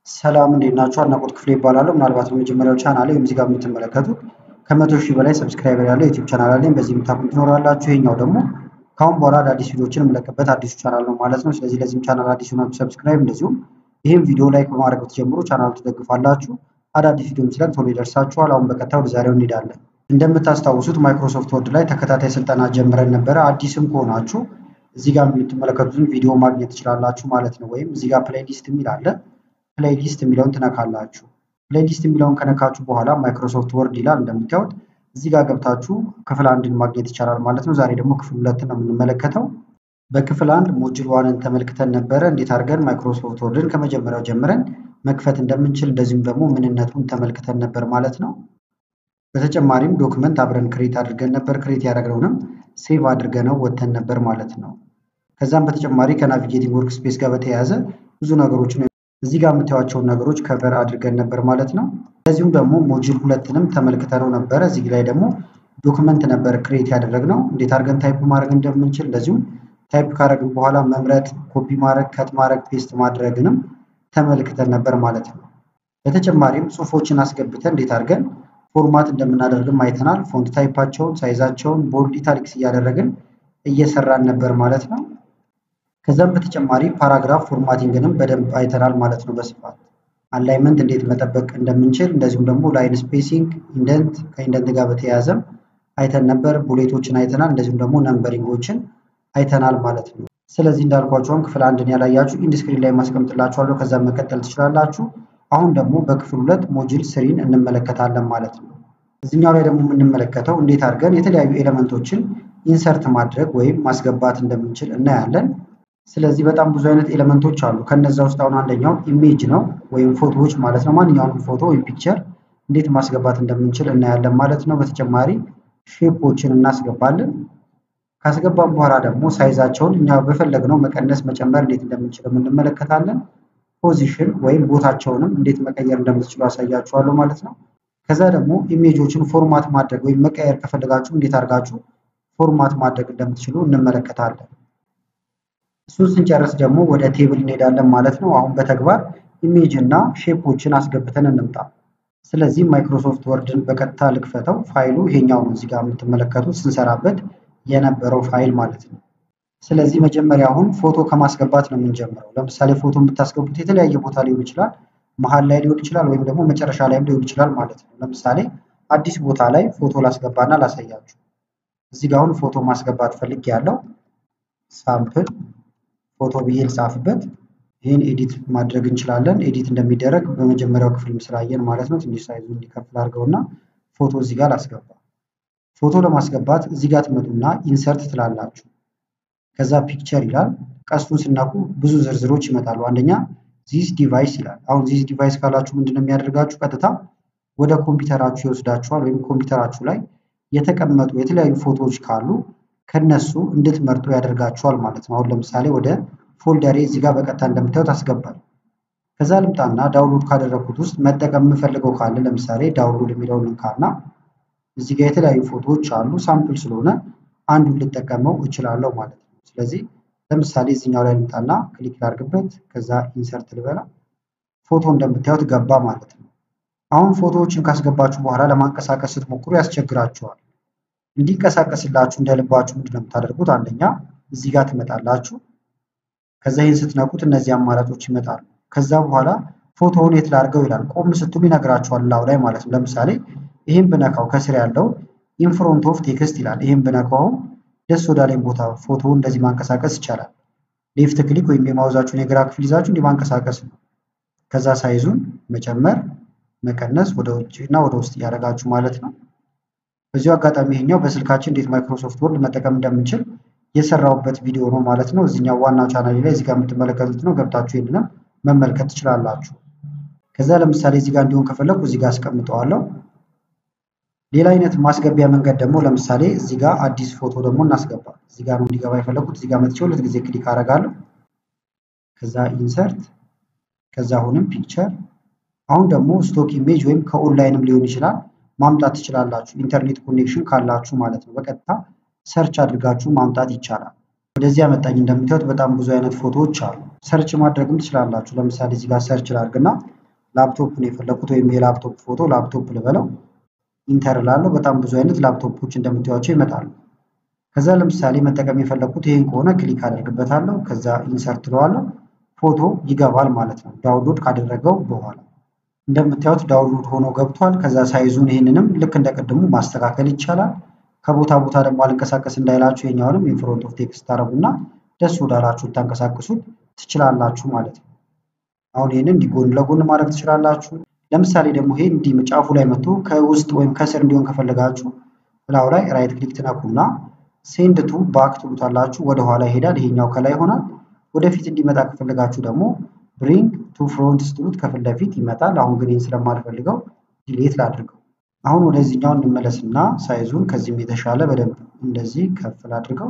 ሰላም እንዴት ናችሁ? አድናቆት ክፍሌ ይባላለሁ። ምናልባት በመጀመሪያው ቻናሌ ወይም እዚህ ጋር የምትመለከቱት ከ100,000 በላይ ሰብስክራይበር ያለው ዩቲዩብ ቻናል አለኝ። በዚህ የምታውቁት ትኖራላችሁ። ይሄኛው ደግሞ ከአሁን በኋላ አዳዲስ ቪዲዮዎችን የምለቅበት አዲሱ ቻናል ነው ማለት ነው። ስለዚህ ለዚህም ቻናል አዲስ ሆናችሁ ሰብስክራይብ፣ እንደዚሁም ይህም ቪዲዮ ላይክ በማድረግ ብትጀምሩ ቻናሉ ትደግፋላችሁ። አዳዲስ ቪዲዮም ስለቅ ቶሎ ይደርሳችኋል። አሁን በቀጥታ ወደ ዛሬው እንሄዳለን። እንደምታስታውሱት ማይክሮሶፍት ወርድ ላይ ተከታታይ ስልጠና ጀምረን ነበረ። አዲስም ከሆናችሁ እዚህ ጋር የምትመለከቱትን ቪዲዮ ማግኘት ትችላላችሁ ማለት ነው። ወይም እዚህ ጋር ፕሌሊስት የሚል አለ። ፕሌሊስት የሚለውን ትነካላችሁ። ፕሌሊስት የሚለውን ከነካችሁ በኋላ ማይክሮሶፍት ወርድ ይላል። እንደምታዩት እዚህ ጋር ገብታችሁ ክፍል 1ን ማግኘት ይቻላል ማለት ነው። ዛሬ ደግሞ ክፍል 2 ነው የምንመለከተው። በክፍል 1 ሞጁል 1ን ተመልክተን ነበረ። እንዴት አድርገን ማይክሮሶፍት ወርድን ከመጀመሪያው ጀምረን መክፈት እንደምንችል እንደዚሁም ደግሞ ምንነቱን ተመልክተን ነበር ማለት ነው። በተጨማሪም ዶክመንት አብረን ክሬት አድርገን ነበር። ክሬት ያደረግነውንም ሴቭ አድርገነው ወጥተን ነበር ማለት ነው። ከዛም በተጨማሪ ከናቪጌቲንግ ወርክ ስፔስ ጋር በተያያዘ ብዙ ነገሮችን እዚህ ጋር የምታዩዋቸውን ነገሮች ከቨር አድርገን ነበር ማለት ነው። እንደዚሁም ደግሞ ሞጁል 2ንም ተመልክተነው ነበር። እዚህ ላይ ደግሞ ዶክመንት ነበር ክሬት ያደረግነው እንዴት አድርገን ታይፕ ማድረግ እንደምንችል፣ እንደዚሁም ታይፕ ካደረግን በኋላ መምረጥ፣ ኮፒ ማድረግ፣ ከት ማድረግ፣ ፔስት ማድረግንም ተመልክተን ነበር ማለት ነው። በተጨማሪም ጽሁፎችን አስገብተን እንዴት አድርገን ፎርማት እንደምናደርግም አይተናል። ፎንት ታይፓቸውን፣ ሳይዛቸውን ቦልድ፣ ኢታሊክስ እያደረግን እየሰራን ነበር ማለት ነው። ከዛም በተጨማሪ ፓራግራፍ ፎርማቲንግንም በደንብ አይተናል ማለት ነው በስፋት። አላይመንት እንዴት መጠበቅ እንደምንችል፣ እንደዚሁም ደግሞ ላይን ስፔሲንግ፣ ኢንደንት ከኢንደንት ጋር በተያያዘም አይተን ነበር። ቡሌቶችን አይተናል፣ እንደዚሁም ደግሞ ነምበሪንጎችን አይተናል ማለት ነው። ስለዚህ እንዳልኳችሁም ክፍል 1ን ያላያችሁ ኢንድ ስክሪን ላይ ማስቀምጥላችኋለሁ። ከዛም መቀጠል ትችላላችሁ። አሁን ደግሞ በክፍል 2 ሞጁል 3ን እንመለከታለን ማለት ነው። እዚህኛው ላይ ደግሞ የምንመለከተው እንዴት አድርገን የተለያዩ ኤሌመንቶችን ኢንሰርት ማድረግ ወይም ማስገባት እንደምንችል እናያለን። ስለዚህ በጣም ብዙ አይነት ኤሌመንቶች አሉ። ከነዛ ውስጥ አሁን አንደኛው ኢሜጅ ነው ወይም ፎቶዎች ማለት ነው። ማንኛውንም ፎቶ ወይም ፒክቸር እንዴት ማስገባት እንደምንችል እናያለን ማለት ነው። በተጨማሪ ሼፖችን እናስገባለን። ካስገባን በኋላ ደግሞ ሳይዛቸውን እኛ በፈለግነው መቀነስ መጨመር እንዴት እንደምንችል እንመለከታለን። ፖዚሽን ወይም ቦታቸውንም እንዴት መቀየር እንደምትችሉ አሳያችኋለሁ ማለት ነው። ከዛ ደግሞ ኢሜጆችን ፎርማት ማድረግ ወይም መቀየር ከፈለጋችሁ እንዴት አድርጋችሁ ፎርማት ማድረግ እንደምትችሉ እንመለከታለን። እሱን ስንጨርስ ደግሞ ወደ ቴብል እንሄዳለን ማለት ነው። አሁን በተግባር ኢሜጅ እና ሼፖችን አስገብተን እንምጣ። ስለዚህ ማይክሮሶፍት ወርድን በቀጥታ ልክፈተው። ፋይሉ ይሄኛው ነው፣ እዚህ ጋር የምትመለከቱት ስንሰራበት የነበረው ፋይል ማለት ነው። ስለዚህ መጀመሪያ አሁን ፎቶ ከማስገባት ነው የምንጀምረው። ለምሳሌ ፎቶ የምታስገቡት የተለያየ ቦታ ሊሆን ይችላል፣ መሀል ላይ ሊሆን ይችላል፣ ወይም ደግሞ መጨረሻ ላይም ሊሆን ይችላል ማለት ነው። ለምሳሌ አዲስ ቦታ ላይ ፎቶ ላስገባና ላሳያችሁ። እዚህ ጋር አሁን ፎቶ ማስገባት ፈልጌያለሁ። ሳምፕል ፎቶ ብዬ ልጻፍበት። ይህን ኤዲት ማድረግ እንችላለን። ኤዲት እንደሚደረግ በመጀመሪያው ክፍል ስላየን ማለት ነው። ትንሽ ሳይዙ እንዲከፍል አድርገውና ፎቶ እዚህ ጋር ላስገባ። ፎቶ ለማስገባት እዚህ ጋር ትመጡና ኢንሰርት ትላላችሁ። ከዛ ፒክቸር ይላል። ቀስቱን ስናኩ ብዙ ዝርዝሮች ይመጣሉ። አንደኛ ዚስ ዲቫይስ ይላል። አሁን ዚስ ዲቫይስ ካላችሁ ምንድነው የሚያደርጋችሁ? ቀጥታ ወደ ኮምፒውተራችሁ ይወስዳችኋል። ወይም ኮምፒውተራችሁ ላይ የተቀመጡ የተለያዩ ፎቶዎች ካሉ ከነሱ እንድትመርጡ ያደርጋችኋል ማለት ነው። አሁን ለምሳሌ ወደ ፎልደሬ እዚህ ጋር በቀጥታ እንደምታዩት አስገባል። ከዛ ልምጣና ዳውንሎድ ካደረኩት ውስጥ መጠቀም የምፈልገው ካለ ለምሳሌ ዳውንሎድ የሚለውን ልንካና እዚህ ጋር የተለያዩ ፎቶዎች አሉ። ሳምፕል ስለሆነ አንዱን ልጠቀመው እችላለሁ ማለት ነው። ስለዚህ ለምሳሌ እዚህኛው ላይ ልምጣና ክሊክ ላድርግበት። ከዛ ኢንሰርት ልበላ። ፎቶ እንደምታዩት ገባ ማለት ነው። አሁን ፎቶዎችን ካስገባችሁ በኋላ ለማንቀሳቀስ ስትሞክሩ ያስቸግራችኋል። እንዲንቀሳቀስላችሁ እንደልባችሁ ምንድነው የምታደርጉት? አንደኛ እዚህ ጋር ትመጣላችሁ። ከዛ ይሄን ስትነኩት እነዚህ አማራጮች ይመጣሉ። ከዛ በኋላ ፎቶውን የት ላድርገው ይላል። ቆም ስትሉ ይነግራችኋል ላው ላይ ማለት ነው። ለምሳሌ ይሄን ብነካው ከስር ያለው ኢን ፍሮንት ኦፍ ቴክስት ይላል። ይሄን ብነካው ደስ ወዳለኝ ቦታ ፎቶውን እንደዚህ ማንቀሳቀስ ይቻላል። ሌፍት ክሊክ ወይም የማውዛችሁን የግራ ክፍል ይዛችሁ እንዲህ ማንቀሳቀስ ነው። ከዛ ሳይዙን መጨመር መቀነስ፣ ወደ ውጭ እና ወደ ውስጥ ያደርጋችሁ ማለት ነው። በዚሁ አጋጣሚ ይሄኛው በስልካችን እንዴት ማይክሮሶፍት ወርድ መጠቀም እንደምንችል የሰራውበት ቪዲዮ ነው ማለት ነው። እዚህኛው ዋናው ቻናሌ ላይ እዚህ ጋር የምትመለከቱት ነው። ገብታችሁ ይሄንንም መመልከት ትችላላችሁ። ከዛ ለምሳሌ እዚህ ጋር እንዲሆን ከፈለኩ እዚህ ጋር አስቀምጠዋለሁ። ሌላ አይነት ማስገቢያ መንገድ ደግሞ ለምሳሌ እዚህ ጋር አዲስ ፎቶ ደግሞ እናስገባ። እዚህ ጋር ነው እንዲገባ የፈለኩት። እዚህ ጋር መጥቼ ሁለት ጊዜ ክሊክ አደርጋለሁ። ከዛ ኢንሰርት፣ ከዛ አሁንም ፒክቸር። አሁን ደግሞ ስቶክ ኢሜጅ ወይም ከኦንላይንም ሊሆን ይችላል ማምጣት ትችላላችሁ። ኢንተርኔት ኮኔክሽን ካላችሁ ማለት ነው። በቀጥታ ሰርች አድርጋችሁ ማምጣት ይቻላል። ወደዚህ ያመጣኝ እንደምታዩት በጣም ብዙ አይነት ፎቶዎች አሉ። ሰርች ማድረግም ትችላላችሁ። ለምሳሌ እዚህ ጋር ሰርች ላድርግና ላፕቶፕ ነው የፈለኩት ወይም የላፕቶፕ ፎቶ ላፕቶፕ ልበለው ኢንተር ላለው በጣም ብዙ አይነት ላፕቶፖች እንደምታዩቸው ይመጣሉ። ከዛ ለምሳሌ መጠቀም የፈለኩት ይሄን ከሆነ ክሊክ አደርግበታለሁ። ከዛ ኢንሰርት ለዋለሁ ፎቶ ይገባል ማለት ነው ዳውንሎድ ካደረገው በኋላ እንደምታዩት ዳውንሎድ ሆኖ ገብቷል። ከዛ ሳይዙን ይሄንንም ልክ እንደቀድሙ ማስተካከል ይቻላል። ከቦታ ቦታ ደግሞ አልንቀሳቀስ እንዳይላችሁ የኛውንም ኢንፍሮንት ኦፍ ቴክስት ታረጉና ደስ ወዳላችሁ ታንቀሳቅሱት ትችላላችሁ ማለት ነው። አሁን ይሄንን እንዲጎን ለጎን ማድረግ ትችላላችሁ። ለምሳሌ ደግሞ ይሄ እንዲህ ጫፉ ላይ መጥቶ ከውስጥ ወይም ከስር እንዲሆን ከፈለጋችሁ ላው ላይ ራይት ክሊክ ትነኩና ሴንድ ቱ ባክ ትሉታላችሁ። ወደ ኋላ ይሄዳል። ይሄኛው ከላይ ይሆናል። ወደፊት እንዲመጣ ከፈለጋችሁ ደግሞ ብሪንግ ቱ ፍሮንት ስትሉት ከፊት ለፊት ይመጣል። አሁን ግን ይሄን ስለማልፈልገው ዲሊት ላድርገው። አሁን ወደዚህኛው እንመለስና ሳይዙን ከዚህም የተሻለ በደንብ እንደዚህ ከፍ ላድርገው።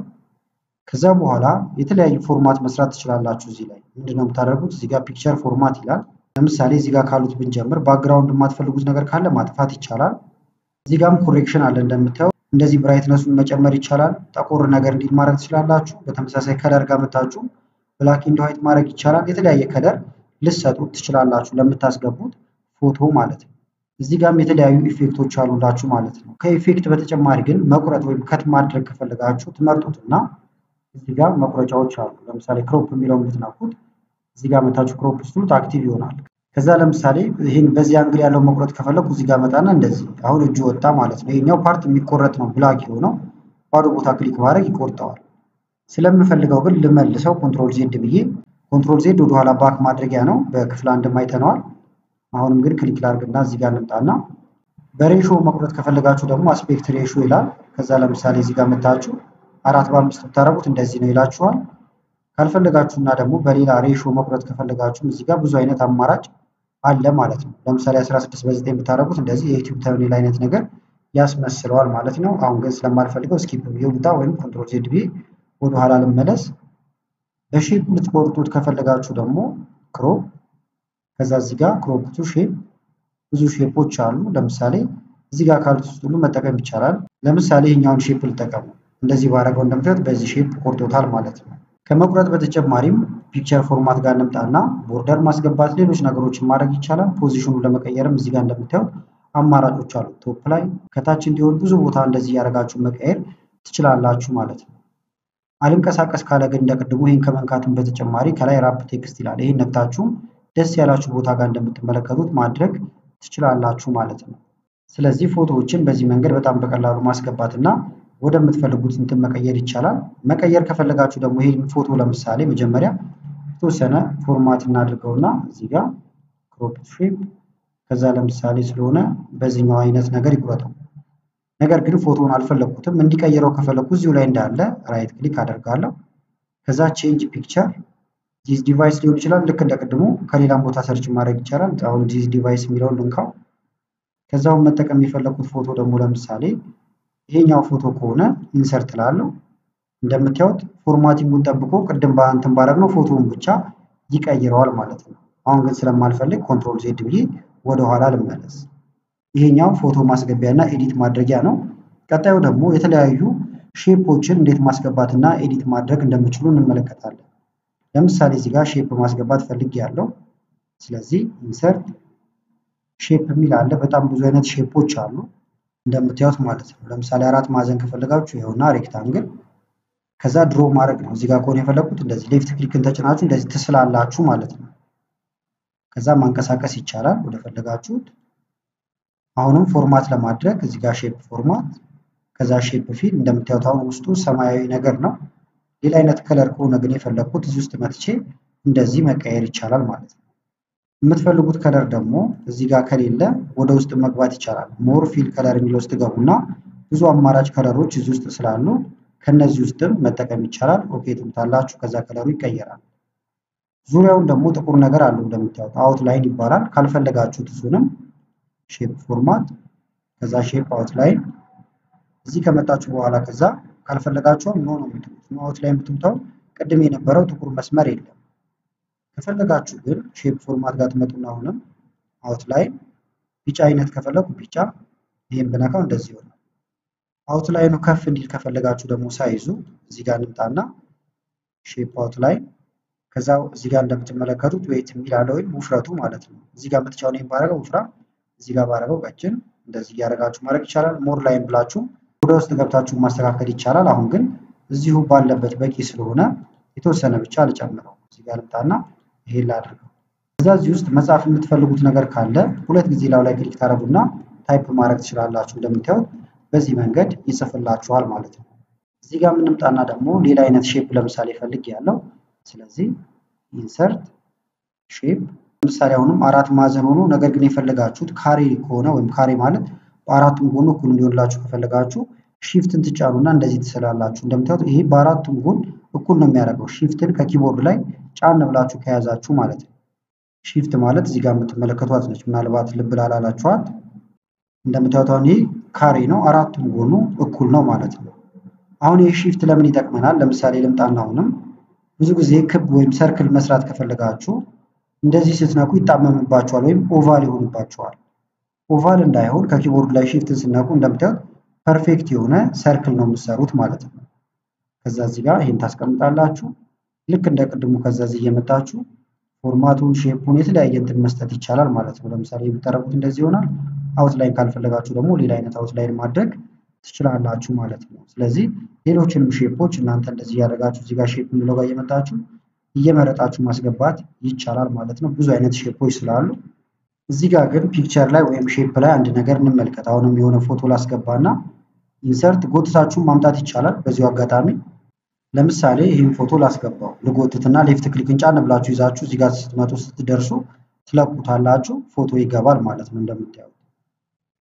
ከዛ በኋላ የተለያዩ ፎርማት መስራት ትችላላችሁ። እዚህ ላይ ምንድነው የምታደርጉት? እዚህ ጋር ፒክቸር ፎርማት ይላል። ለምሳሌ እዚህ ጋር ካሉት ብንጀምር ባክግራውንድ የማትፈልጉት ነገር ካለ ማጥፋት ይቻላል። እዚህ ጋርም ኮሬክሽን አለ እንደምታዩት። እንደዚህ ብራይትነሱን መጨመር ይቻላል። ጠቆር ነገር እንዲል ማድረግ ትችላላችሁ። በተመሳሳይ ከለር ጋር መታችሁ ብላክ ኤንድ ዋይት ማድረግ ይቻላል። የተለያየ ከለር ልትሰጡት ትችላላችሁ ለምታስገቡት ፎቶ ማለት ነው። እዚህ ጋርም የተለያዩ ኢፌክቶች አሉላችሁ ማለት ነው። ከኢፌክት በተጨማሪ ግን መቁረጥ ወይም ከት ማድረግ ከፈለጋችሁ ትመርጡትና እዚህ ጋር መቁረጫዎች አሉ። ለምሳሌ ክሮፕ የሚለውን ብትነኩት እዚህ ጋር መታችሁ ክሮፕ ስትሉት አክቲቭ ይሆናል። ከዛ ለምሳሌ ይሄን በዚህ አንግል ያለው መቁረጥ ከፈለኩ እዚህ ጋር መጣና እንደዚህ አሁን እጁ ወጣ ማለት ነው። ይሄኛው ፓርት የሚቆረጥ ነው ብላክ የሆነው ባዶ ቦታ ክሊክ ማድረግ ይቆርጠዋል። ስለምፈልገው ግን ልመልሰው ኮንትሮል ዜድ ብዬ ኮንትሮል ዜድ ወደ ኋላ ባክ ማድረጊያ ነው። በክፍል አንድ ማይተነዋል። አሁንም ግን ክሊክ ላድርግና እዚህ ጋር እንምጣና በሬሾ መቁረጥ ከፈለጋችሁ ደግሞ አስፔክት ሬሾ ይላል። ከዛ ለምሳሌ እዚህ ጋር መታችሁ 4:5 ብታረጉት እንደዚህ ነው ይላችኋል። ካልፈለጋችሁና ደግሞ በሌላ ሬሾ መቁረጥ ከፈለጋችሁ እዚህ ጋር ብዙ አይነት አማራጭ አለ ማለት ነው። ለምሳሌ 16:9 ብታረጉት እንደዚህ የዩቲዩብ ተምኔል አይነት ነገር ያስመስለዋል ማለት ነው። አሁን ግን ስለማልፈልገው ስኪፕ ብዬ ውጣ ወይም ኮንትሮል ዜድ ብዬ ወደ ኋላ ልመለስ። በሼፕ ልትቆርጡት ከፈለጋችሁ ደግሞ ክሮፕ ከዛ እዚህ ጋር ክሮፕ ቱ ሼፕ ብዙ ሼፖች አሉ። ለምሳሌ እዚህ ጋር ካሉት ውስጥ ሁሉ መጠቀም ይቻላል። ለምሳሌ ይሄኛውን ሼፕ ልጠቀሙ። እንደዚህ ባረገው እንደምታዩት በዚህ ሼፕ ቆርጦታል ማለት ነው። ከመቁረጥ በተጨማሪም ፒክቸር ፎርማት ጋር እንምጣና ቦርደር ማስገባት ሌሎች ነገሮችን ማድረግ ይቻላል። ፖዚሽኑን ለመቀየርም እዚህ ጋር እንደምታዩት አማራጮች አሉ። ቶፕ ላይ ከታች እንዲሆን ብዙ ቦታ እንደዚህ ያደርጋችሁ መቀየር ትችላላችሁ ማለት ነው። አልንቀሳቀስ ካለ ግን እንደቀድሞ ይሄን ከመንካትም በተጨማሪ ከላይ ራፕ ቴክስት ይላል። ይሄን ነክታችሁ ደስ ያላችሁ ቦታ ጋር እንደምትመለከቱት ማድረግ ትችላላችሁ ማለት ነው። ስለዚህ ፎቶዎችን በዚህ መንገድ በጣም በቀላሉ ማስገባትና ወደምትፈልጉት እንትን መቀየር ይቻላል። መቀየር ከፈለጋችሁ ደግሞ ይሄን ፎቶ ለምሳሌ መጀመሪያ የተወሰነ ፎርማት እናድርገውና እዚህ ጋር ክሮፕ ሼፕ ከዛ ለምሳሌ ስለሆነ በዚህኛው አይነት ነገር ይቁረጠው። ነገር ግን ፎቶውን አልፈለኩትም እንዲቀየረው ከፈለኩ እዚሁ ላይ እንዳለ ራይት ክሊክ አደርጋለሁ። ከዛ ቼንጅ ፒክቸር ዲስ ዲቫይስ ሊሆን ይችላል። ልክ እንደቀድሞ ከሌላም ቦታ ሰርች ማድረግ ይቻላል። አሁን ዲስ ዲቫይስ የሚለውን ልንካው። ከዛው መጠቀም የፈለኩት ፎቶ ደግሞ ለምሳሌ ይሄኛው ፎቶ ከሆነ ኢንሰርት ላለው እንደምታዩት ፎርማቲንጉን ጠብቆ ቅድም ባንተን ባረግነው ፎቶውን ብቻ ይቀይረዋል ማለት ነው። አሁን ግን ስለማልፈልግ ኮንትሮል ዜድ ብዬ ወደ ኋላ ልመለስ። ይሄኛው ፎቶ ማስገቢያና ኤዲት ማድረጊያ ነው። ቀጣዩ ደግሞ የተለያዩ ሼፖችን እንዴት ማስገባትና ኤዲት ማድረግ እንደምችሉ እንመለከታለን። ለምሳሌ እዚህ ጋር ሼፕ ማስገባት ፈልጌያለሁ። ስለዚህ ኢንሰርት ሼፕ የሚል አለ። በጣም ብዙ አይነት ሼፖች አሉ እንደምታዩት ማለት ነው። ለምሳሌ 4 ማዕዘን ከፈለጋችሁ ይኸውና ሬክታንግል ከዛ ድሮ ማድረግ ነው። እዚህ ጋር ከሆነ የፈለኩት እንደዚህ ሌፍት ክሊክን ተጭናችሁ እንደዚህ ትስላላችሁ ማለት ነው። ከዛ ማንቀሳቀስ ይቻላል ወደ ፈለጋችሁት። አሁንም ፎርማት ለማድረግ እዚህ ጋር ሼፕ ፎርማት ከዛ ሼፕ ፊል እንደምታዩት አሁን ውስጡ ሰማያዊ ነገር ነው። ሌላ አይነት ከለር ከሆነ ግን የፈለኩት እዚህ ውስጥ መጥቼ እንደዚህ መቀየር ይቻላል ማለት ነው። የምትፈልጉት ከለር ደግሞ እዚህ ጋር ከሌለ ወደ ውስጥ መግባት ይቻላል። ሞር ፊል ከለር የሚለው ውስጥ ገቡና ብዙ አማራጭ ከለሮች እዚህ ውስጥ ስላሉ ከነዚህ ውስጥም መጠቀም ይቻላል። ኦኬ ትምታላችሁ። ከዛ ከለሩ ይቀየራል። ዙሪያውን ደግሞ ጥቁር ነገር አለው እንደምታዩት አውትላይን ይባላል። ካልፈለጋችሁት እሱንም ሼፕ ፎርማት ከዛ ሼፕ አውትላይን እዚህ ከመጣችሁ በኋላ ከዛ ካልፈለጋችሁ ኖ ነው የምትሉት። ኖ አውትላይን ብትምታው ቅድም የነበረው ጥቁር መስመር የለም። ከፈለጋችሁ ግን ሼፕ ፎርማት ጋር ትመጡና አሁንም አውትላይን ቢጫ አይነት ከፈለኩ ቢጫ ይሄን ብነካው እንደዚህ ይሆናል። አውትላይኑ ከፍ እንዲል ከፈለጋችሁ ደግሞ ሳይዙ እዚህ ጋር እንምጣና ሼፕ አውትላይን ከዛ እዚህ ጋር እንደምትመለከቱት ዌይት የሚል አለ ወይም ውፍረቱ ማለት ነው። እዚህ ጋር የምትጫው ነው ባረገው ወፍራም፣ እዚህ ጋር ባረገው ቀጭን፣ እንደዚህ እያደረጋችሁ ማድረግ ይቻላል። ሞር ላይም ብላችሁ ወደ ውስጥ ገብታችሁ ማስተካከል ይቻላል። አሁን ግን እዚሁ ባለበት በቂ ስለሆነ የተወሰነ ብቻ ልጨምረው። እዚህ ጋር ልምጣና ይሄን ላድርገው። ከዛ እዚህ ውስጥ መጻፍ የምትፈልጉት ነገር ካለ ሁለት ጊዜ ላው ላይ ክሊክ ታደርጉና ታይፕ ማድረግ ትችላላችሁ። እንደምታዩት በዚህ መንገድ ይጽፍላችኋል ማለት ነው። እዚህ ጋር የምንምጣና ደግሞ ሌላ አይነት ሼፕ ለምሳሌ ፈልግ ያለው ስለዚህ ኢንሰርት ሼፕ ለምሳሌ አሁንም አራት ማዕዘን ሆኖ ነገር ግን የፈለጋችሁት ካሬ ከሆነ ወይም ካሬ ማለት በአራቱም ጎን እኩል እንዲሆንላችሁ ከፈለጋችሁ ሺፍትን ትጫኑና እንደዚህ ትስላላችሁ። እንደምታዩት ይሄ በአራቱም ጎን እኩል ነው የሚያደርገው። ሺፍትን ከኪቦርድ ላይ ጫን ብላችሁ ከያዛችሁ ማለት ነው። ሺፍት ማለት እዚህ ጋር የምትመለከቷት ነች። ምናልባት ልብ ላላላችኋት እንደምታዩት አሁን ይሄ ካሬ ነው፣ አራቱም ጎኑ እኩል ነው ማለት ነው። አሁን ይሄ ሺፍት ለምን ይጠቅመናል? ለምሳሌ ልምጣና አሁንም ብዙ ጊዜ ክብ ወይም ሰርክል መስራት ከፈለጋችሁ እንደዚህ ስትነኩ ይጣመምባችኋል ወይም ኦቫል ይሆንባችኋል። ኦቫል እንዳይሆን ከኪቦርድ ላይ ሺፍትን ስነኩ እንደምታዩት ፐርፌክት የሆነ ሰርክል ነው የምትሰሩት ማለት ነው። ከዛ እዚህ ጋር ይሄን ታስቀምጣላችሁ። ልክ እንደ ቅድሙ ከዛ እዚህ እየመጣችሁ ፎርማቱን ሼፑን የተለያየ እንትን መስጠት ይቻላል ማለት ነው። ለምሳሌ የምታረጉት እንደዚህ ይሆናል። አውትላይን ካልፈለጋችሁ ደግሞ ሌላ አይነት አውትላይን ማድረግ ትችላላችሁ ማለት ነው። ስለዚህ ሌሎችንም ሼፖች እናንተ እንደዚህ ያደርጋችሁ እዚህ ጋር ሼፕ የሚለው ጋር እየመጣችሁ እየመረጣችሁ ማስገባት ይቻላል ማለት ነው። ብዙ አይነት ሼፖች ስላሉ እዚህ ጋር ግን ፒክቸር ላይ ወይም ሼፕ ላይ አንድ ነገር እንመልከት። አሁንም የሆነ ፎቶ ላስገባና ኢንሰርት ጎትታችሁ ማምጣት ይቻላል። በዚሁ አጋጣሚ ለምሳሌ ይህን ፎቶ ላስገባው ልጎትትና ሌፍት ክሊክን ጫን ብላችሁ ይዛችሁ እዚህ ጋር ስትመጡ ስትደርሱ ትለቁታላችሁ፣ ፎቶ ይገባል ማለት ነው እንደምታዩት።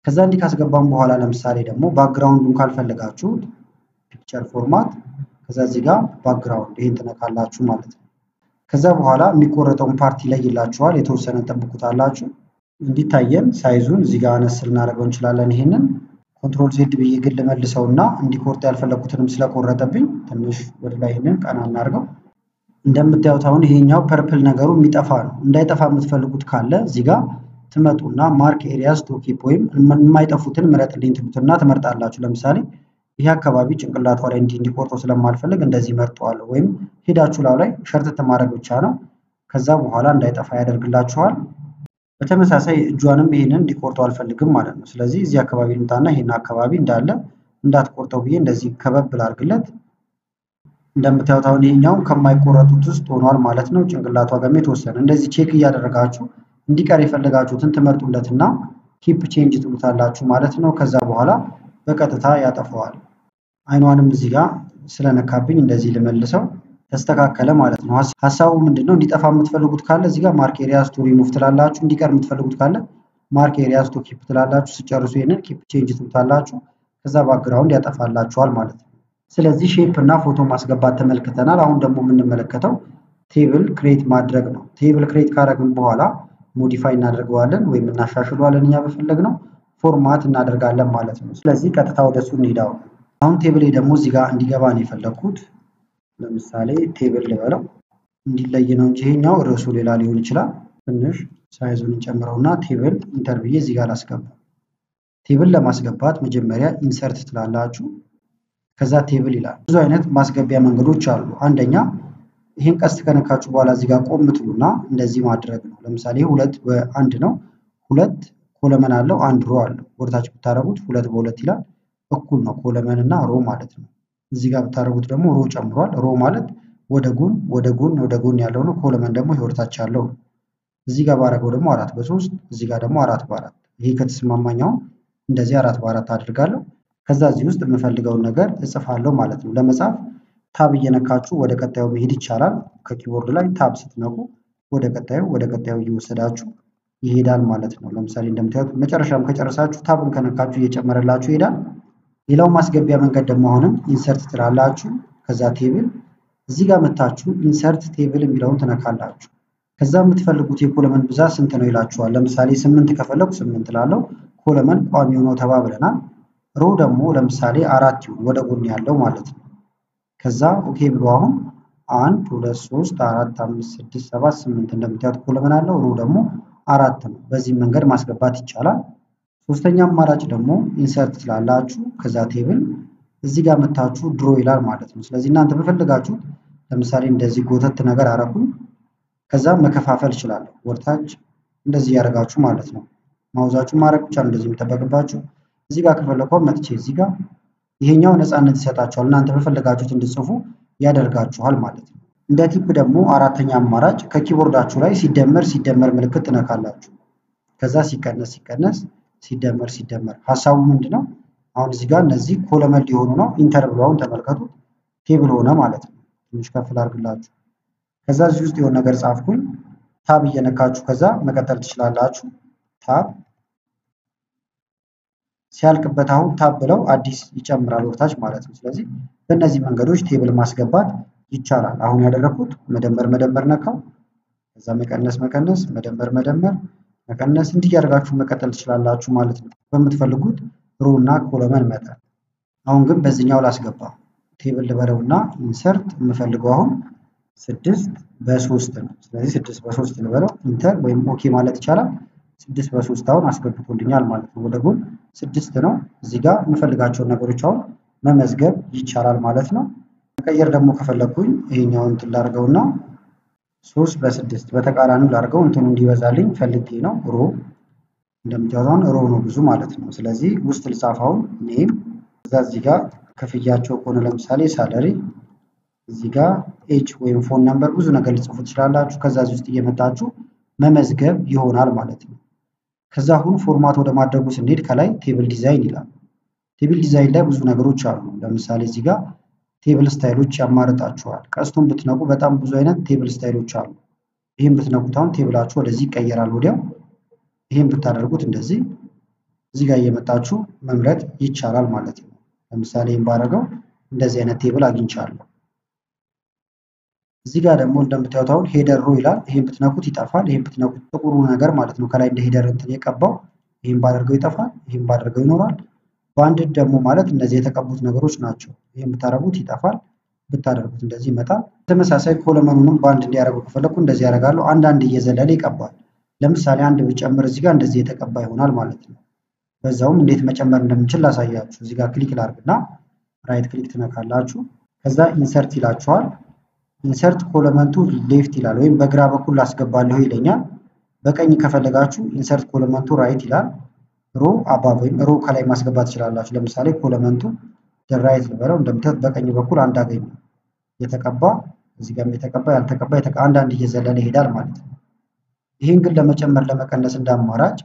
ከዛ እንዲህ ካስገባም በኋላ ለምሳሌ ደግሞ ባክግራውንዱን ካልፈለጋችሁ ፒክቸር ፎርማት ከዛ እዚህ ጋር ባክግራውንድ ይሄን ትነካላችሁ ማለት ነው። ከዛ በኋላ የሚቆረጠውን ፓርቲ ላይ ይላችኋል። የተወሰነ ጠብቁታላችሁ። እንዲታየን ሳይዙን እዚህ ጋር አነስ ልናደርገው እንችላለን። ይሄንን ኮንትሮል ዜድ ብዬ ግን ልመልሰውና እንዲቆርጥ ያልፈለኩትንም ስለቆረጠብኝ ትንሽ ወደ ላይ ይሄንን ቀና እናድርገው። እንደምታዩት አሁን ይሄኛው ፐርፕል ነገሩ የሚጠፋ ነው። እንዳይጠፋ የምትፈልጉት ካለ እዚህ ጋር ትመጡና ማርክ ኤሪያስ ቱ ኪፕ ወይም የማይጠፉትን ምረጥልኝ ትሉትና ትመርጣላችሁ። ለምሳሌ ይሄ አካባቢ ጭንቅላቷ ላይ እንዲቆርጠው ስለማልፈልግ እንደዚህ መርጠዋለሁ። ወይም ሄዳችሁ ላይ ሸርተት ማድረግ ብቻ ነው። ከዛ በኋላ እንዳይጠፋ ያደርግላችኋል። በተመሳሳይ እጇንም ይሄንን እንዲቆርጠው አልፈልግም ማለት ነው። ስለዚህ እዚህ አካባቢ ልምጣና ይሄን አካባቢ እንዳለ እንዳትቆርጠው ብዬ እንደዚህ ከበብ ላድርግለት። እንደምታዩት አሁን ይሄኛው ከማይቆረጡት ውስጥ ሆኗል ማለት ነው። ጭንቅላቷ ጋር የተወሰነ እንደዚህ ቼክ እያደረጋችሁ እንዲቀር የፈለጋችሁትን ትመርጡለትና ኪፕ ቼንጅ ትሉታላችሁ ማለት ነው። ከዛ በኋላ በቀጥታ ያጠፋዋል። አይኗንም እዚህ ጋር ስለነካብኝ እንደዚህ ልመልሰው ተስተካከለ ማለት ነው። ሐሳቡ ምንድነው? እንዲጠፋ የምትፈልጉት ካለ እዚህ ጋር ማርክ ኤሪያስ ቱ ሪሙቭ ትላላችሁ። እንዲቀር የምትፈልጉት ካለ ማርክ ኤሪያስ ቱ ኪፕ ትላላችሁ። ሲጨርሱ ይሄንን ኪፕ ቼንጅ ትሉታላችሁ። ከዛ ባክግራውንድ ያጠፋላችኋል ማለት ነው። ስለዚህ ሼፕ እና ፎቶ ማስገባት ተመልክተናል። አሁን ደግሞ የምንመለከተው ቴብል ክሬት ማድረግ ነው። ቴብል ክሬት ካደረግን በኋላ ሞዲፋይ እናደርገዋለን ወይም እናሻሽለዋለን እኛ በፈለግነው ፎርማት እናደርጋለን ማለት ነው። ስለዚህ ቀጥታ ወደሱ እንሄዳው። አሁን ቴብል ደግሞ እዚህ ጋር እንዲገባ ነው የፈለኩት። ለምሳሌ ቴብል ልበለው እንዲለይ ነው እንጂ ይሄኛው ርዕሱ ሌላ ሊሆን ይችላል። ትንሽ ሳይዙን እንጨምረውና ቴብል ኢንተር ብዬ እዚህ ጋር አስገባ። ቴብል ለማስገባት መጀመሪያ ኢንሰርት ትላላችሁ። ከዛ ቴብል ይላል። ብዙ አይነት ማስገቢያ መንገዶች አሉ። አንደኛ ይሄን ቀስት ከነካችሁ በኋላ እዚህ ጋር ቆም ትሉና እንደዚህ ማድረግ ነው። ለምሳሌ 2 በ1 ነው። 2 ኮለመን አለው፣ 1 ሮ አለው። ወርታች ብታረጉት 2 በ2 ይላል። እኩል ነው ኮለመን እና ሮ ማለት ነው። እዚህ ጋር ብታረጉት ደግሞ ሮ ጨምሯል። ሮ ማለት ወደ ጎን ወደ ጎን ወደ ጎን ያለው ነው። ኮለመን ደግሞ ወርታች ያለው ነው። እዚህ ጋር ባረገው ደግሞ 4 በ3 እዚህ ጋር ደግሞ 4 በ4 ይሄ ከተስማማኛው እንደዚህ 4 በ4 አድርጋለሁ። ከዛ እዚህ ውስጥ የምፈልገውን ነገር እጽፋለሁ ማለት ነው። ለመጻፍ ታብ እየነካችሁ ወደ ቀጣዩ መሄድ ይቻላል። ከኪቦርድ ላይ ታብ ስትነኩ ወደ ቀጣዩ እየወሰዳችሁ ይሄዳል ማለት ነው። ለምሳሌ እንደምታዩት መጨረሻም ከጨረሳችሁ ታብን ከነካችሁ እየጨመረላችሁ ይሄዳል። ሌላው ማስገቢያ መንገድ ደግሞ አሁንም ኢንሰርት ትላላችሁ። ከዛ ቴብል እዚህ ጋር መታችሁ ኢንሰርት ቴብል የሚለውን ትነካላችሁ። ከዛ የምትፈልጉት የኮለመን ብዛት ስንት ነው ይላችኋል። ለምሳሌ 8 ከፈለኩ 8 ላለው ኮለመን ቋሚ ሆኖ ተባብለናል። ሮ ደግሞ ለምሳሌ 4 ይሁን ወደ ጎን ያለው ማለት ነው። ከዛ ኦኬ ብሎ አሁን 1 2 3 4 5 6 7 8 እንደምታዩት ኮለመን አለው። ሮ ደግሞ 4 ነው። በዚህ መንገድ ማስገባት ይቻላል። ሶስተኛ አማራጭ ደግሞ ኢንሰርት ትላላችሁ። ከዛ ቴብል እዚህ ጋር መታችሁ ድሮ ይላል ማለት ነው። ስለዚህ እናንተ በፈለጋችሁት ለምሳሌ እንደዚህ ጎተት ነገር አረኩኝ። ከዛ መከፋፈል እችላለሁ ወርታች እንደዚህ ያደርጋችሁ ማለት ነው። ማውዛችሁ ማድረግ ብቻ ነው እንደዚህ የሚጠበቅባችሁ። እዚህ ጋር ከፈለኩ መጥቼ እዚህ ጋር ይሄኛው ነፃነት ይሰጣችኋል። እናንተ በፈለጋችሁት እንድትጽፉ ያደርጋችኋል ማለት ነው። እንደ ቲፕ ደግሞ አራተኛ አማራጭ ከኪቦርዳችሁ ላይ ሲደመር ምልክት ትነካላችሁ። ከዛ ሲቀነስ ሲደመር ሐሳቡ ምንድነው? አሁን እዚህ ጋር እነዚህ ኮለመን ሊሆኑ ነው። ኢንተር ብለውን ተመልከቱት ቴብል ሆነ ማለት ነው። ትንሽ ከፍ ላድርግላችሁ። ከዛ እዚህ ውስጥ የሆነ ነገር ጻፍኩኝ። ታብ እየነካችሁ ከዛ መቀጠል ትችላላችሁ። ታብ ሲያልቅበት አሁን ታብ ብለው አዲስ ይጨምራል ወርታች ማለት ነው። ስለዚህ በእነዚህ መንገዶች ቴብል ማስገባት ይቻላል። አሁን ያደረኩት መደመር ነካው። ከዛ መቀነስ መቀነስ እንዲህ ያደርጋችሁ መቀጠል ትችላላችሁ ማለት ነው። በምትፈልጉት ሮ እና ኮለመን መጠን። አሁን ግን በዚህኛው ላስገባ ቴብል ልበለውና ኢንሰርት የምፈልገው አሁን 6 በ3 ነው። ስለዚህ 6 በ3 ልበለው ኢንተር ወይም ኦኬ ማለት ይቻላል። 6 በ3 አሁን አስገብቶልኛል ማለት ነው። ወደ ጎን 6 ነው። እዚህ ጋር የምፈልጋቸውን ነገሮች አሁን መመዝገብ ይቻላል ማለት ነው። መቀየር ደግሞ ከፈለኩኝ ይሄኛውን እንትን ላድርገውና 3 በ6 በተቃራኒው ላድርገው እንትኑ እንዲበዛልኝ ፈልጌ ነው። ሮ እንደምታዩት ሮ ነው ብዙ ማለት ነው። ስለዚህ ውስጥ ልጻፈው ኔም እዛ እዚህ ጋር ክፍያቸው ከሆነ ለምሳሌ ሳለሪ እዚህ ጋር ኤጅ ወይም ፎን ነምበር ብዙ ነገር ልጽፉ ትችላላችሁ። ከዛ እዚህ ውስጥ እየመጣችሁ መመዝገብ ይሆናል ማለት ነው። ከዛ አሁን ፎርማት ወደ ማድረጉ ስንሄድ ከላይ ቴብል ዲዛይን ይላል። ቴብል ዲዛይን ላይ ብዙ ነገሮች አሉ። ለምሳሌ እዚህ ጋር ቴብል ስታይሎች ያማርጣችኋል። ቀስቱን ብትነቁ በጣም ብዙ አይነት ቴብል ስታይሎች አሉ። ይሄን ብትነቁት አሁን ቴብላችሁ ወደዚህ ይቀየራል ወዲያው። ይሄን ብታደርጉት እንደዚህ እዚህ ጋር እየመጣችሁ መምረጥ ይቻላል ማለት ነው። ለምሳሌ ይሄን ባደረገው እንደዚህ አይነት ቴብል አግኝቻለሁ። እዚህ ጋር ደግሞ እንደምታዩት አሁን ሄደር ሮ ይላል። ይሄን ብትነኩት ይጠፋል። ይሄን ብትነኩት ጥቁሩ ነገር ማለት ነው ከላይ እንደ ሄደር እንትን የቀባው ይሄን ባደርገው ይጠፋል። ይሄን ባደርገው ይኖራል። ባንድድ ደግሞ ማለት እነዚህ የተቀቡት ነገሮች ናቸው። ይሄን ብታደርጉት ይጠፋል። ብታደርጉት እንደዚህ ይመጣል። ተመሳሳይ ኮለመኑንም ባንድ እንዲያደርገው ከፈለኩ እንደዚህ ያደርጋለሁ። አንዳንድ እየዘለለ ይቀባል። ለምሳሌ አንድ ብጨምር እዚህ ጋር እንደዚህ የተቀባ ይሆናል ማለት ነው። በዛውም እንዴት መጨመር እንደምንችል ላሳያችሁ። እዚህ ጋር ክሊክ ላድርግና ራይት ክሊክ ትነካላችሁ። ከዛ ኢንሰርት ይላችኋል። ኢንሰርት ኮለመንቱ ሌፍት ይላል ወይም በግራ በኩል ላስገባለሁ ይለኛል። በቀኝ ከፈለጋችሁ ኢንሰርት ኮለመንቱ ራይት ይላል። ሮ አባብ ወይም ሮ ከላይ ማስገባት ትችላላችሁ። ለምሳሌ ኮለመንቱ ራይት ልበለው። እንደምታዩት በቀኝ በኩል አንድ አገኘ የተቀባ እዚህ ጋር የተቀባ ያልተቀባ አንዳንድ እየዘለለ ይሄዳል ማለት ነው። ይሄን ግን ለመጨመር ለመቀነስ እንዳማራጭ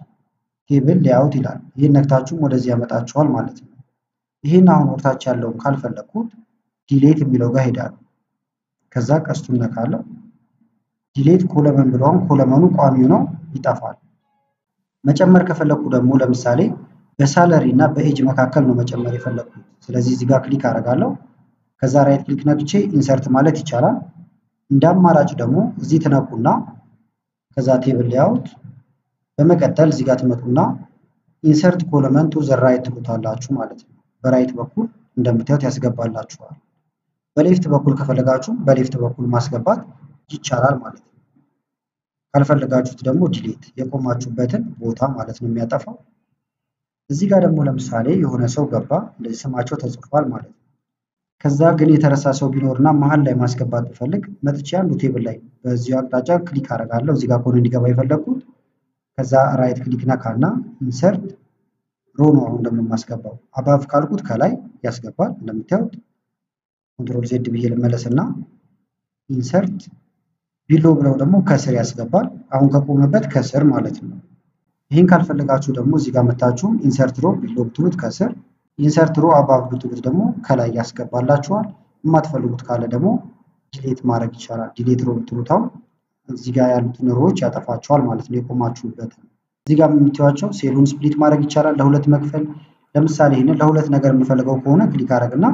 ቴብል ሌአውት ይላል። ይሄን ነክታችሁም ወደዚህ ያመጣችኋል ማለት ነው። ይሄን አሁን ወርታች ያለውን ካልፈለኩት ዲሌት የሚለው ጋር ሄዳለሁ። ከዛ ቀስቱን ነካለሁ። ዲሌት ኮለመን ብለውም ኮለመኑ ቋሚው ነው ይጠፋል። መጨመር ከፈለኩ ደግሞ ለምሳሌ በሳለሪ እና በኤጅ መካከል ነው መጨመር የፈለኩት። ስለዚህ እዚህ ጋር ክሊክ አደርጋለሁ። ከዛ ራይት ክሊክ ነክቼ ኢንሰርት ማለት ይቻላል። እንደ አማራጭ ደግሞ እዚህ ትነኩና ከዛ ቴብል ሌአውት በመቀጠል እዚህ ጋር ትመጡና ኢንሰርት ኮለመን ቱ ዘ ራይት ትሉታላችሁ ማለት ነው። በራይት በኩል እንደምታዩት ያስገባላችኋል። በሌፍት በኩል ከፈለጋችሁ በሌፍት በኩል ማስገባት ይቻላል ማለት ነው። ካልፈለጋችሁት ደግሞ ዲሌት የቆማችሁበትን ቦታ ማለት ነው የሚያጠፋው። እዚህ ጋር ደግሞ ለምሳሌ የሆነ ሰው ገባ እንደዚህ ስማቸው ተጽፏል ማለት ነው። ከዛ ግን የተረሳ ሰው ቢኖርና መሃል ላይ ማስገባት ብፈልግ መጥቼ አንዱ ቴብል ላይ በዚህ አቅጣጫ ክሊክ አደርጋለሁ። እዚህ ጋር ኮን እንዲገባ የፈለኩት ከዛ ራይት ክሊክ ነካና ኢንሰርት ሮ ነው አሁን እንደማስገባው። አባቭ ካልኩት ከላይ ያስገባል እንደምታዩት። ኮንትሮል ዜድ ብዬ ልመለስና ኢንሰርት ቢሎ ብለው ደግሞ ከስር ያስገባል። አሁን ከቆመበት ከስር ማለት ነው። ይሄን ካልፈለጋችሁ ደግሞ እዚህ ጋር መታችሁ ኢንሰርት ሮ ቢሎ ብትሉት ከስር፣ ኢንሰርት ሮ አባቭ ብትሉት ደግሞ ከላይ ያስገባላችኋል። የማትፈልጉት ካለ ደግሞ ዲሌት ማድረግ ይቻላል። ዲሌት ሮ ብትሉት አሁን እዚህ ጋር ያሉትን ሮዎች ያጠፋቸዋል ማለት ነው የቆማችሁበት። እዚህ ጋር የምትዩዋቸው ሴሉን ስፕሊት ማድረግ ይቻላል ለሁለት መክፈል። ለምሳሌ ይሄንን ለሁለት ነገር የምፈልገው ከሆነ ክሊክ አደርግና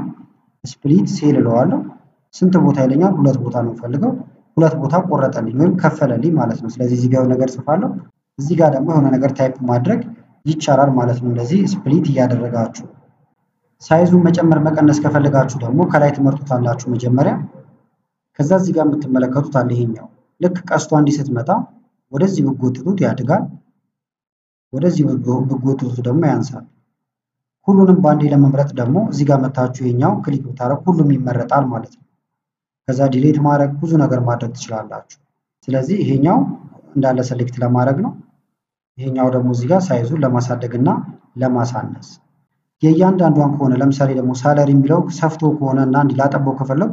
ስፕሊት ሴል እለዋለሁ። ስንት ቦታ ይለኛል? ሁለት ቦታ ነው የምፈልገው። ሁለት ቦታ ቆረጠልኝ ወይም ከፈለልኝ ማለት ነው። ስለዚህ እዚህ ጋር ነገር ጽፋለሁ። እዚህ ጋር ደግሞ የሆነ ነገር ታይፕ ማድረግ ይቻላል ማለት ነው። እንደዚህ ስፕሊት እያደረጋችሁ ሳይዙን መጨመር መቀነስ ከፈለጋችሁ ደግሞ ከላይ ትመርጡታላችሁ መጀመሪያ። ከዛ እዚህ ጋር የምትመለከቱት አለ ይሄኛው ልክ ቀስቷ እንዲህ ስትመጣ ወደዚህ ብትጎትቱት ያድጋል፣ ወደዚህ ብትጎትቱት ደግሞ ያንሳል። ሁሉንም ባንዴ ለመምረጥ ደግሞ እዚህ ጋር መታችሁ ይሄኛው ክሊክ ብታረጉ ሁሉም ይመረጣል ማለት ነው። ከዛ ዲሌት ማድረግ ብዙ ነገር ማድረግ ትችላላችሁ። ስለዚህ ይሄኛው እንዳለ ሰሌክት ለማድረግ ነው። ይሄኛው ደግሞ እዚህ ጋር ሳይዙን ለማሳደግና ለማሳነስ የእያንዳንዷን ከሆነ ለምሳሌ ደግሞ ሳለሪ የሚለው ሰፍቶ ከሆነ እና እንዲላጠበው ከፈለኩ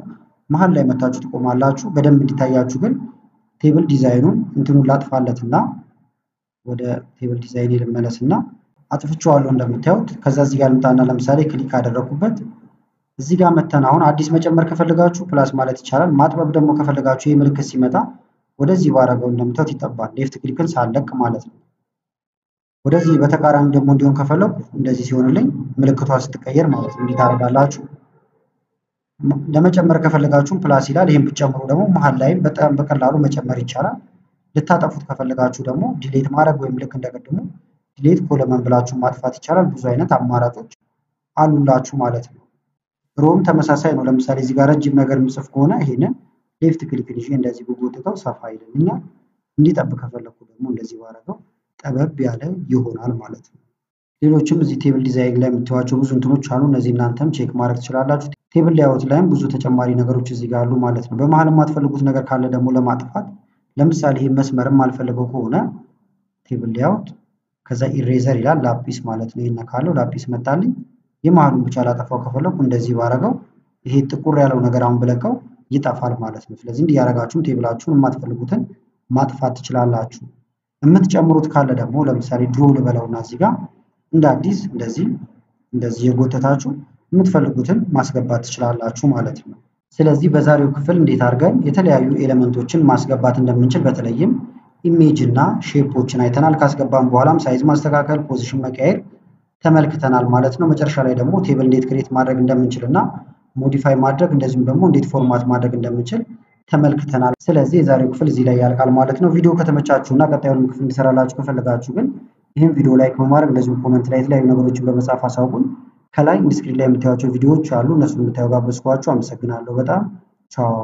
መሃል ላይ መታችሁ ትቆማላችሁ። በደንብ እንዲታያችሁ ግን ቴብል ዲዛይኑን እንትኑን ላጥፋለትና ወደ ቴብል ዲዛይን ልመለስና አጥፍቼዋለሁ እንደምታዩት። ከዛ እዚህ ጋር ልምጣና ለምሳሌ ክሊክ አደረኩበት። እዚህ ጋር መተን አሁን አዲስ መጨመር ከፈለጋችሁ ፕላስ ማለት ይቻላል። ማጥበብ ደግሞ ከፈለጋችሁ ይሄ ምልክት ሲመጣ ወደዚህ ባረገው እንደምታዩት ይጠባል። ሌፍት ክሊክን ሳለቅ ማለት ነው። ወደዚህ በተቃራኒ ደግሞ እንዲሆን ከፈለኩ እንደዚህ ሲሆንልኝ ምልክቷ ስትቀየር ማለት ነው። እንዲህ ታደርጋላችሁ። ለመጨመር ከፈለጋችሁ ፕላስ ይላል። ይሄን ብትጨምሩ ደግሞ መሃል ላይ በጣም በቀላሉ መጨመር ይቻላል። ልታጠፉት ከፈለጋችሁ ደግሞ ዲሌት ማድረግ ወይም ልክ እንደቀድሞ ዲሌት ኮለመን ብላችሁ ማጥፋት ይቻላል። ብዙ አይነት አማራጮች አሉላችሁ ማለት ነው። ሮም ተመሳሳይ ነው። ለምሳሌ እዚህ ጋር ረጅም ነገር ምጽፍ ከሆነ ይሄንን ሌፍት ክሊክ ይዤ እንደዚህ ብጎትተው ሰፋ ይልልኛል። እንዲጠብ ከፈለኩ ደግሞ እንደዚህ ባረገው ጠበብ ያለ ይሆናል ማለት ነው። ሌሎችም እዚህ ቴብል ዲዛይን ላይ የምታዩዋቸው ብዙ እንትኖች አሉ። እነዚህ እናንተም ቼክ ማድረግ ትችላላችሁ። ቴብል ሌአውት ላይም ብዙ ተጨማሪ ነገሮች እዚህ ጋር አሉ ማለት ነው። በመሃል የማትፈልጉት ነገር ካለ ደግሞ ለማጥፋት ለምሳሌ ይሄ መስመርም አልፈልገው ከሆነ ቴብል ሌአውት ከዛ ኢሬዘር ይላል ላፒስ ማለት ነው። ይሄን ካለው ላፒስ መጣልኝ። የመሃሉን ብቻ ላጠፋው ከፈለኩ እንደዚህ ባረገው ይሄ ጥቁር ያለው ነገር አሁን ብለቀው ይጠፋል ማለት ነው። ስለዚህ እንዲህ ያረጋችሁም ቴብላችሁን የማትፈልጉትን ማጥፋት ትችላላችሁ። የምትጨምሩት ካለ ደግሞ ለምሳሌ ድሮ ልበለውና እዚህ ጋር እንደ አዲስ እንደዚህ የጎተታችሁ የምትፈልጉትን ማስገባት ትችላላችሁ ማለት ነው። ስለዚህ በዛሬው ክፍል እንዴት አድርገን የተለያዩ ኤሌመንቶችን ማስገባት እንደምንችል በተለይም ኢሜጅ እና ሼፖችን አይተናል። ካስገባን በኋላም ሳይዝ ማስተካከል፣ ፖዚሽን መቀየር ተመልክተናል ማለት ነው። መጨረሻ ላይ ደግሞ ቴብል እንዴት ክሬት ማድረግ እንደምንችልና ሞዲፋይ ማድረግ እንደዚሁም ደግሞ እንዴት ፎርማት ማድረግ እንደምንችል ተመልክተናል። ስለዚህ የዛሬው ክፍል እዚህ ላይ ያልቃል ማለት ነው። ቪዲዮ ከተመቻችሁና ቀጣዩን ክፍል እንዲሰራላችሁ ከፈለጋችሁ ግን ይህን ቪዲዮ ላይክ በማድረግ እንደዚሁም ኮሜንት ላይ የተለያዩ ነገሮችን በመጻፍ አሳውቁኝ። ከላይ ስክሪን ላይ የምታዩቸው ቪዲዮዎች አሉ። እነሱን እንድታዩ ጋበዝኳችሁ። አመሰግናለሁ በጣም ቻው።